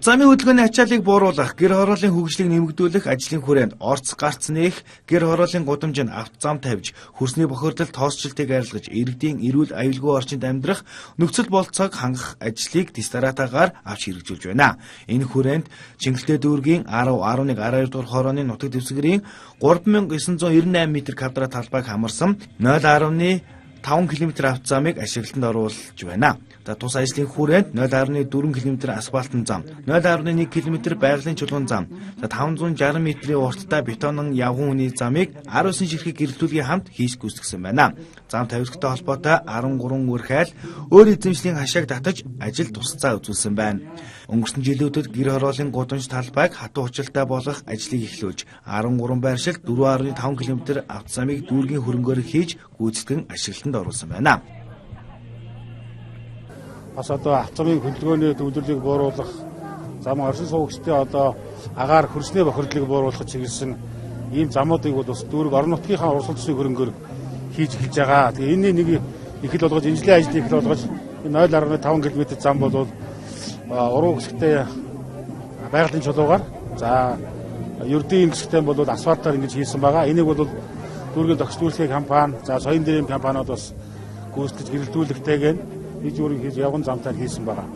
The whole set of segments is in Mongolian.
Замын хөдөлгөөний ачааллыг бууруулах, гэр хорооллын хөгжлийг нэмэгдүүлэх ажлын хүрээнд орц гарц нээх, гэр хорооллын гудамжинд авто зам тавьж, хөрсний бохирдол тоосчлтыг арилгаж, иргэдийн эрүүл аюулгүй орчинд амьдрах нөхцөл болцоог хангах ажлыг дистаратаагаар авч хэрэгжүүлж байна. Энэ хүрээнд Чингэлтэй дүүргийн 10, 11, 12 дугаар хорооны нутаг дэвсгэрийн 3998 м квадрат талбайг хамарсан 0.5 км авто замыг ашиглалтанд оруулж байна. Тус ажлын хүрээнд 0.4 км асфальтын зам, 0.1 км байгалийн чулуун зам, 560 м-ийн урттай бетонын явган үний замыг 19 ширхэг гэрэлтүүлгийн хамт хийж гүйцэтгэсэн байна. Зам тавилгатай холбоотой 13 үрхайл өөр эзэмшлийн хашааг татаж ажил тусцаа үзүүлсэн байна. Өнгөрсөн жилүүдэд гэр хорооллын гудамж талбайг хатуу учиртай болгох ажлыг эхлүүлж 13 байршилд 4.5 км авто замыг дүүргийн хөрөнгөөр хийж гүйцэтгэн ашиглалтанд оруулсан байна. Бас одоо авто замын хөдөлгөөний төвлөрөлийг бууруулах, зам оршин суугчдын одоо агаар хөрсний бохирдлыг бууруулах чиглэсэн ийм замуудыг бол бас дүүрэг орон нутгийнхаа урсгал төсвийн хөрөнгөөр хийж эхэлж байгаа. Тэгээ энэний нэг эхэл болгож, инжилийн ажлыг эхэл болгож 0.5 км зам бол уруу хэсэгтээ байгалийн чулуугаар, за ердийн хэсэгтээ бол асфальтаар ингэж хийсэн байгаа. Энийг бол дүүргийн тогтцоолын компани, за соёлын дээрийн компаниуд бас гүйцэтгэж гэрэлтүүлэхтэйгээр хийж өөрийн хийж явган замтаар хийсэн байгаа.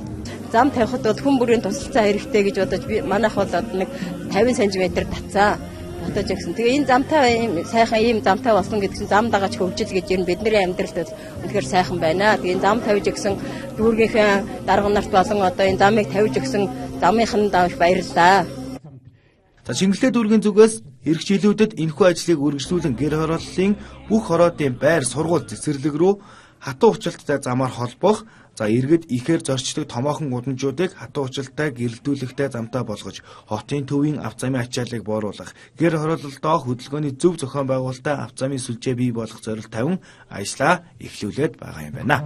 Зам тавихад бол хүн бүрийн тусалцаа хэрэгтэй гэж бодож би манайх бол нэг 50 см татцаа татаж өгсөн. Тэгээ энэ замтай сайхан ийм замтай болсон гэдэг чинь зам дагаж хөгжил гэж ер нь бидний амьдралд үнэхээр сайхан байна. Тэгээ зам тавьж өгсөн дүүргийнхээ дарга нарт болон одоо энэ замыг тавьж өгсөн замынхан давж баярлалаа. Чингэлтэй дүүргийн зүгээс эх жилүүдэд энэхүү ажлыг үргэлжлүүлэн гэр хорооллын бүх хороодын байр, сургууль, цэцэрлэг рүү хатуу учиртай замаар холбох, за иргэд ихээр зорчдог томоохон гудамжуудыг хатуу учиртай гэрэлтүүлэхтэй замтай болгож, хотын төвийн авто замын ачааллыг бууруулах, гэр хорооллолдоо хөдөлгөөний зөв зохион байгуулалттай авто замын сүлжээ бий болгох зорилт тавин ажлаа эхлүүлээд байгаа юм байна.